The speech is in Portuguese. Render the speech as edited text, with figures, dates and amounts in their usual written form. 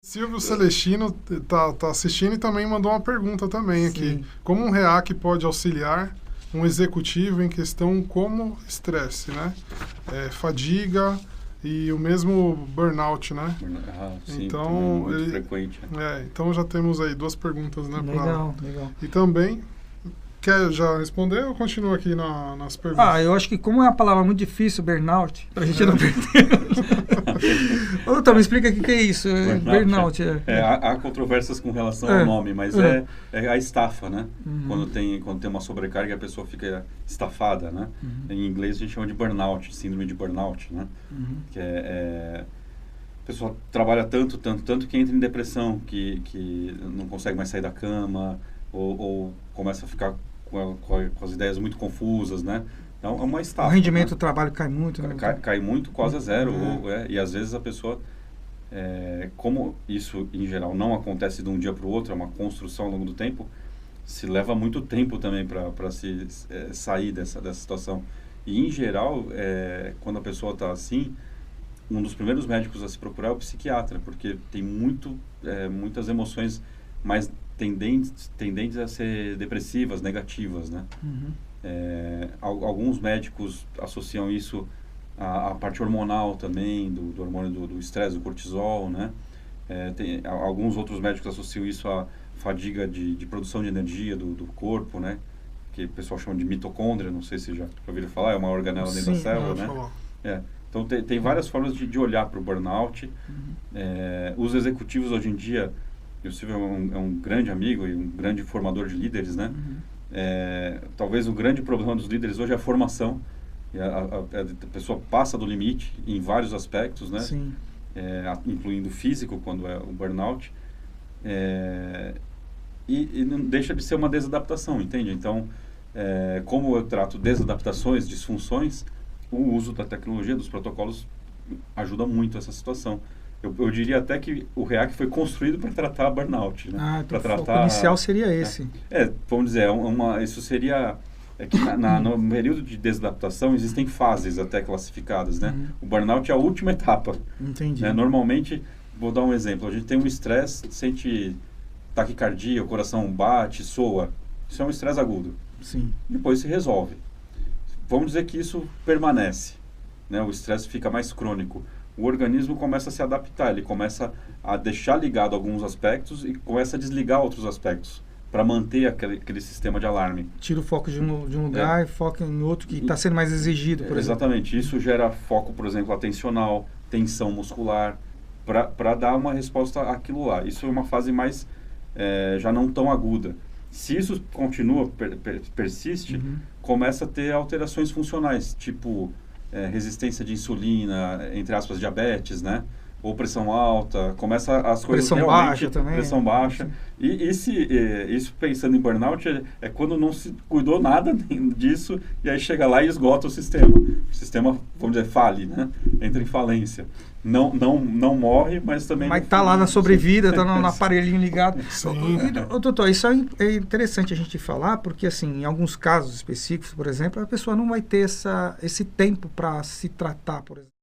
Silvio Celestino tá assistindo e também mandou uma pergunta também aqui. Sim. Como um REAC pode auxiliar um executivo em questão como estresse, né? Fadiga e o mesmo burnout, né? Sim, Então, muito frequente. Então já temos aí duas perguntas, né? Legal. E também, quer já responder ou continua aqui nas perguntas? Eu acho que como é uma palavra muito difícil, burnout, pra gente não perder. Ô, doutor, me explica o que é isso. Burnout. Há controvérsias com relação ao nome, mas é a estafa, né? Quando tem uma sobrecarga, a pessoa fica estafada, né? Em inglês a gente chama de burnout, síndrome de burnout, né? Que a pessoa trabalha tanto que entra em depressão, que não consegue mais sair da cama, ou começa a ficar com as ideias muito confusas, né? Então é uma estafa. O rendimento né? do trabalho cai muito, né? Cai muito, quase a zero. E às vezes a pessoa, como isso em geral não acontece de um dia para o outro, é uma construção ao longo do tempo, se leva muito tempo também para se sair dessa situação. E em geral, quando a pessoa está assim, um dos primeiros médicos a se procurar é o psiquiatra, porque tem muitas emoções mais tendentes a ser depressivas, negativas, né? Alguns médicos associam isso à parte hormonal também, do hormônio do estresse, do cortisol, né? Alguns outros médicos associam isso à fadiga de produção de energia do corpo, né? Que o pessoal chama de mitocôndria, não sei se já ouviram falar, é uma organela dentro da célula, né? Então tem várias formas de olhar para o burnout. Os executivos hoje em dia, o Silvio é um grande amigo e um grande formador de líderes, né? Talvez o grande problema dos líderes hoje é a formação. A pessoa passa do limite em vários aspectos, né? Sim. Incluindo o físico, quando é o burnout. E não deixa de ser uma desadaptação, entende? Então, como eu trato desadaptações, disfunções, o uso da tecnologia, dos protocolos, ajuda muito essa situação. Eu diria até que o REAC foi construído para tratar burnout, né? Então o foco inicial seria esse. Vamos dizer, isso seria... que no período de desadaptação existem fases até classificadas, né? O burnout é a última etapa. Entendi. Né? Normalmente, vou dar um exemplo, a gente tem um estresse, sente taquicardia, o coração bate, soa. Isso é um estresse agudo. Sim. Depois se resolve. Vamos dizer que isso permanece, né? O estresse fica mais crônico. O organismo começa a se adaptar, ele começa a deixar ligado alguns aspectos e começa a desligar outros aspectos para manter aquele sistema de alarme. Tira o foco de um lugar e foca em outro que está sendo mais exigido, por exemplo. Exatamente. Isso gera foco, por exemplo, atencional, tensão muscular, para dar uma resposta àquilo lá. Isso é uma fase mais, já não tão aguda. Se isso continua, persiste, começa a ter alterações funcionais, tipo resistência de insulina, entre aspas, diabetes, né? Ou pressão alta, começa as coisas pressão baixa também. Pressão baixa. E isso pensando em burnout é quando não se cuidou nada disso e aí chega lá e esgota o sistema. O sistema, vamos dizer, fale, né? Entra em falência. Não morre, mas também... Mas está lá na sobrevida, está no aparelhinho ligado. Sim. Doutor, isso é interessante a gente falar, porque assim, em alguns casos específicos, por exemplo, a pessoa não vai ter esse tempo para se tratar, por exemplo.